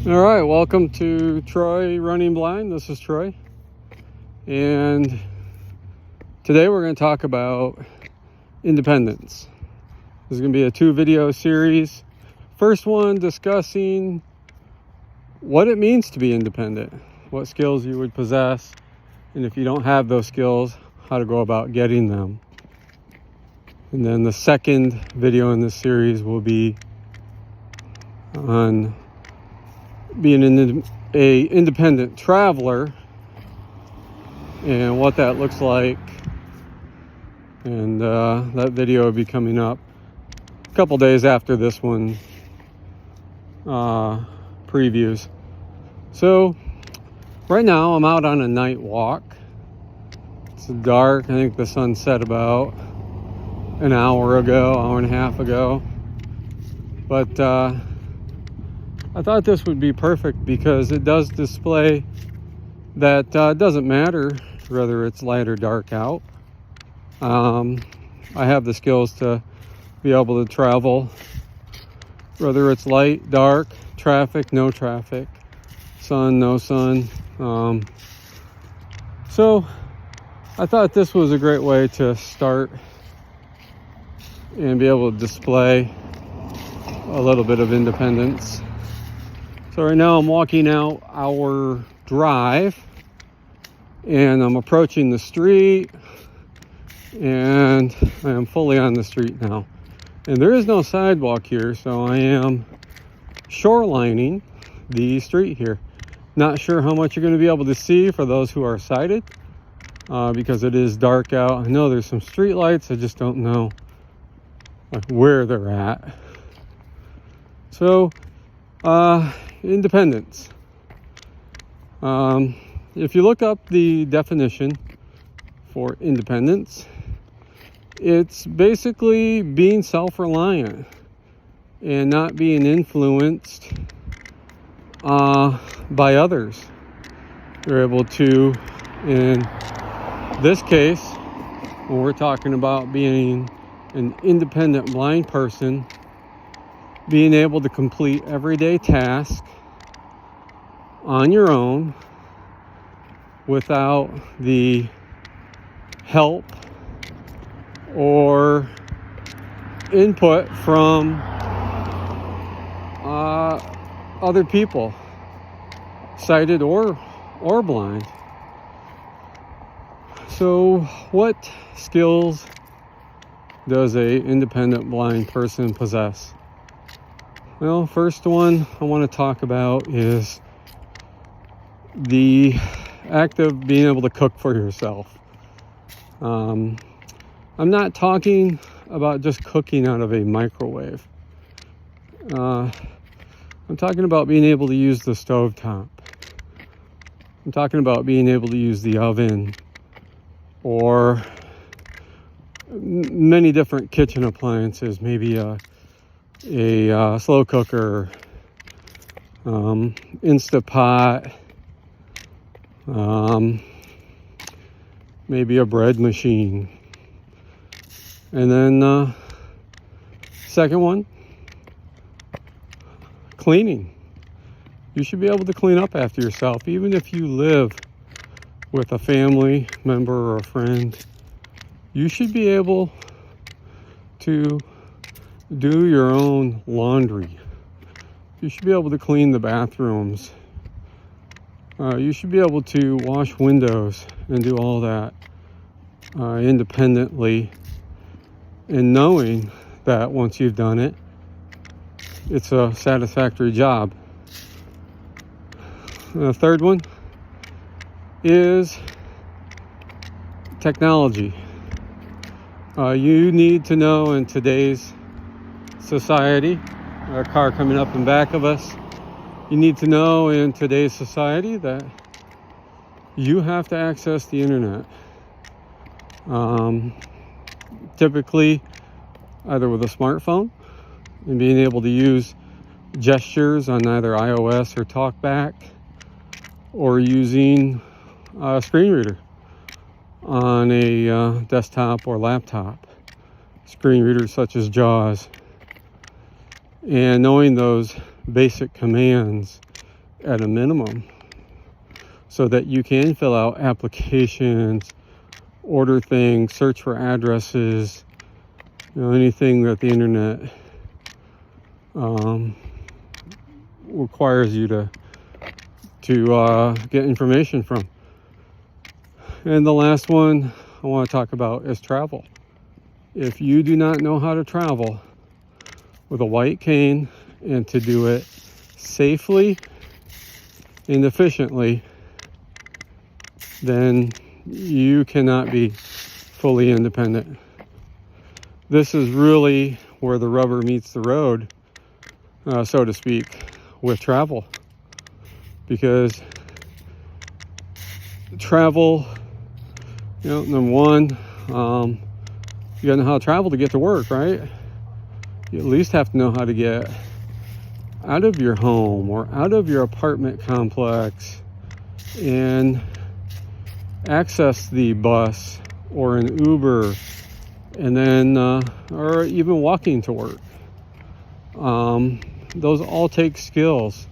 All right, welcome to Troy Running Blind. This is Troy, and today we're going to talk about independence. This is going to be a 2-video series. First one discussing what it means to be independent, what skills you would possess, and if you don't have those skills, how to go about getting them. And then the second video in this series will be on being an independent traveler and what that looks like. And that video will be coming up a couple days after this one previews. So right now I'm out on a night walk. It's dark. I think the sun set about an hour and a half ago. But I thought this would be perfect because it does display that it doesn't matter whether it's light or dark out. I have the skills to be able to travel whether it's light, dark, traffic, no traffic, sun, no sun. So I thought this was a great way to start and be able to display a little bit of independence. So right now I'm walking out our drive and I'm approaching the street, and I am fully on the street now. And there is no sidewalk here, so I am shorelining the street here. Not sure how much you're going to be able to see for those who are sighted, because it is dark out. I know there's some street lights, I just don't know where they're at. So independence. If you look up the definition for independence, it's basically being self-reliant and not being influenced by others. You're able to, in this case, when we're talking about being an independent blind person, being able to complete everyday tasks on your own without the help or input from other people, sighted or blind. So what skills does a independent blind person possess? Well, first one I want to talk about is the act of being able to cook for yourself. I'm not talking about just cooking out of a microwave. I'm talking about being able to use the stovetop. I'm talking about being able to use the oven or many different kitchen appliances, maybe a slow cooker, Instapot, maybe a bread machine. And then second one, cleaning. You should be able to clean up after yourself, even if you live with a family member or a friend. You should be able to do your own laundry. You should be able to clean the bathrooms. You should be able to wash windows and do all that independently, and knowing that once you've done it, it's a satisfactory job. The third one is technology. You need to know in today's society, a car coming up in back of us, you need to know in today's society that you have to access the internet. Typically either with a smartphone and being able to use gestures on either iOS or TalkBack, or using a screen reader on a desktop or laptop. Screen readers such as JAWS. And knowing those basic commands at a minimum, so that you can fill out applications, order things, search for addresses, anything that the internet requires you to get information from. And the last one I want to talk about is travel. If you do not know how to travel with a white cane and to do it safely and efficiently, then you cannot be fully independent. This is really where the rubber meets the road, so to speak, with travel. Because travel, number one, you gotta know how to travel to get to work, right? You at least have to know how to get out of your home or out of your apartment complex and access the bus or an Uber, and then or even walking to work. Those all take skills.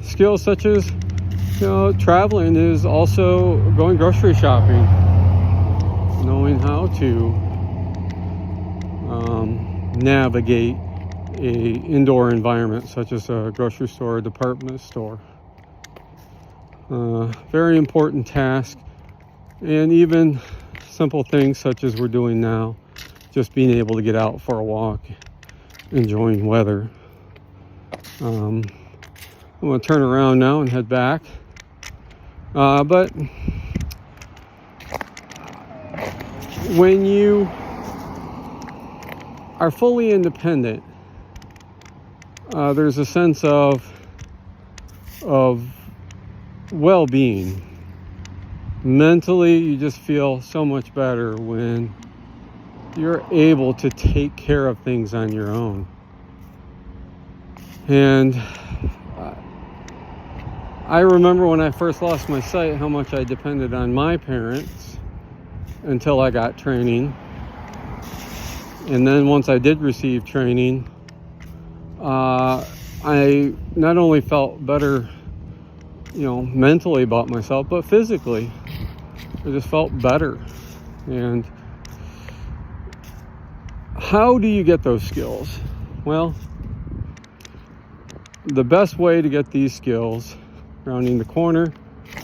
Skills such as traveling is also going grocery shopping, knowing how to navigate a indoor environment such as a grocery store or department store. Very important task. And even simple things such as we're doing now, just being able to get out for a walk, enjoying weather. I'm going to turn around now and head back. But when you are fully independent, there's a sense of well-being. Mentally, you just feel so much better when you're able to take care of things on your own. And I remember when I first lost my sight, how much I depended on my parents until I got training. And then once I did receive training, I not only felt better, mentally about myself, but physically. I just felt better. And how do you get those skills? Well, the best way to get these skills, rounding the corner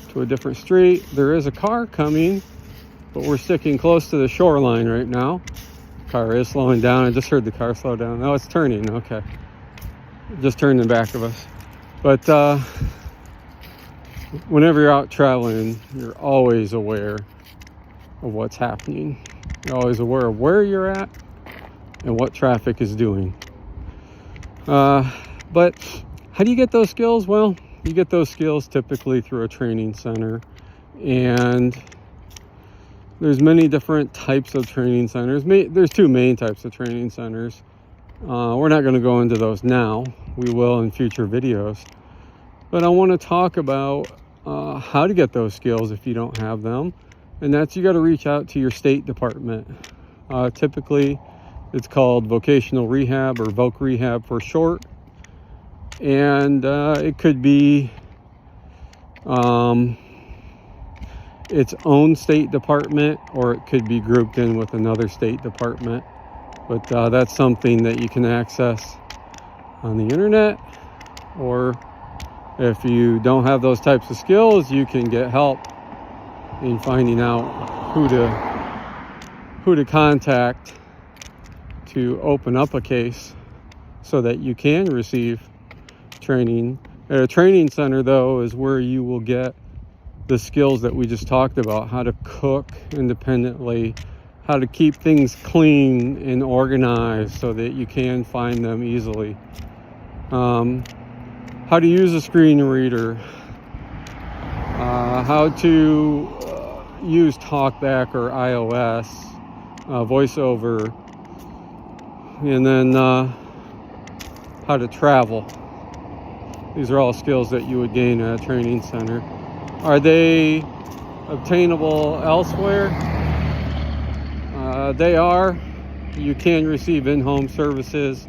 to a different street. There is a car coming, but we're sticking close to the shoreline right now. The car is slowing down. I just heard the car slow down. Oh, it's turning. Okay. Just turned in back of us. But whenever you're out traveling, you're always aware of what's happening. You're always aware of where you're at and what traffic is doing. But how do you get those skills? Well, you get those skills typically through a training center, and there's many different types of training centers. There's two main types of training centers. We're not going to go into those now. We will in future videos. But I want to talk about how to get those skills if you don't have them, and that's you got to reach out to your state department. Typically, it's called vocational rehab, or voc rehab for short. And it could be its own state department, or it could be grouped in with another state department. But that's something that you can access on the internet, or if you don't have those types of skills, you can get help in finding out who to contact to open up a case so that you can receive training. At a training center, though, is where you will get the skills that we just talked about: how to cook independently, how to keep things clean and organized so that you can find them easily, how to use a screen reader, how to use TalkBack or iOS, VoiceOver, and then how to travel. These are all skills that you would gain at a training center. Are they obtainable elsewhere? They are. You can receive in-home services,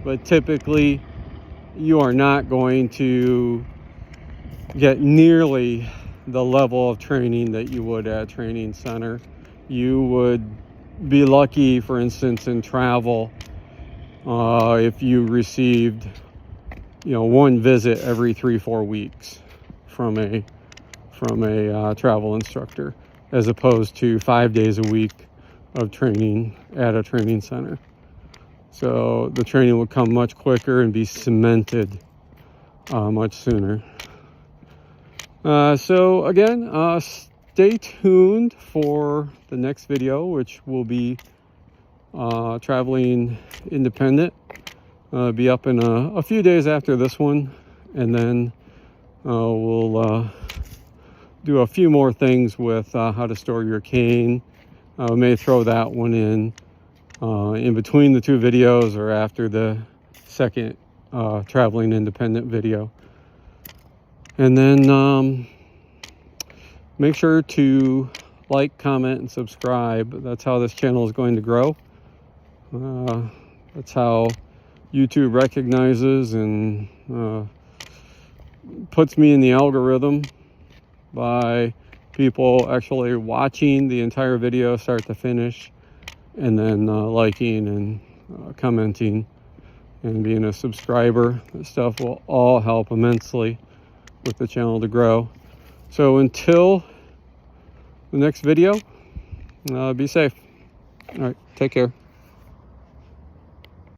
but typically you are not going to get nearly the level of training that you would at a training center. You would be lucky, for instance, in travel, if you received, one visit every 3-4 weeks from a travel instructor, as opposed to 5 days a week of training at a training center. So the training would come much quicker and be cemented much sooner. So again, stay tuned for the next video, which will be traveling independent. Be up in a few days after this one, and then we'll do a few more things with how to store your cane. We may throw that one in between the two videos or after the second traveling independent video. And then make sure to like, comment, and subscribe. That's how this channel is going to grow. That's how YouTube recognizes and puts me in the algorithm, by people actually watching the entire video start to finish, and then liking and commenting and being a subscriber. That stuff will all help immensely with the channel to grow. So until the next video, be safe. All right, take care.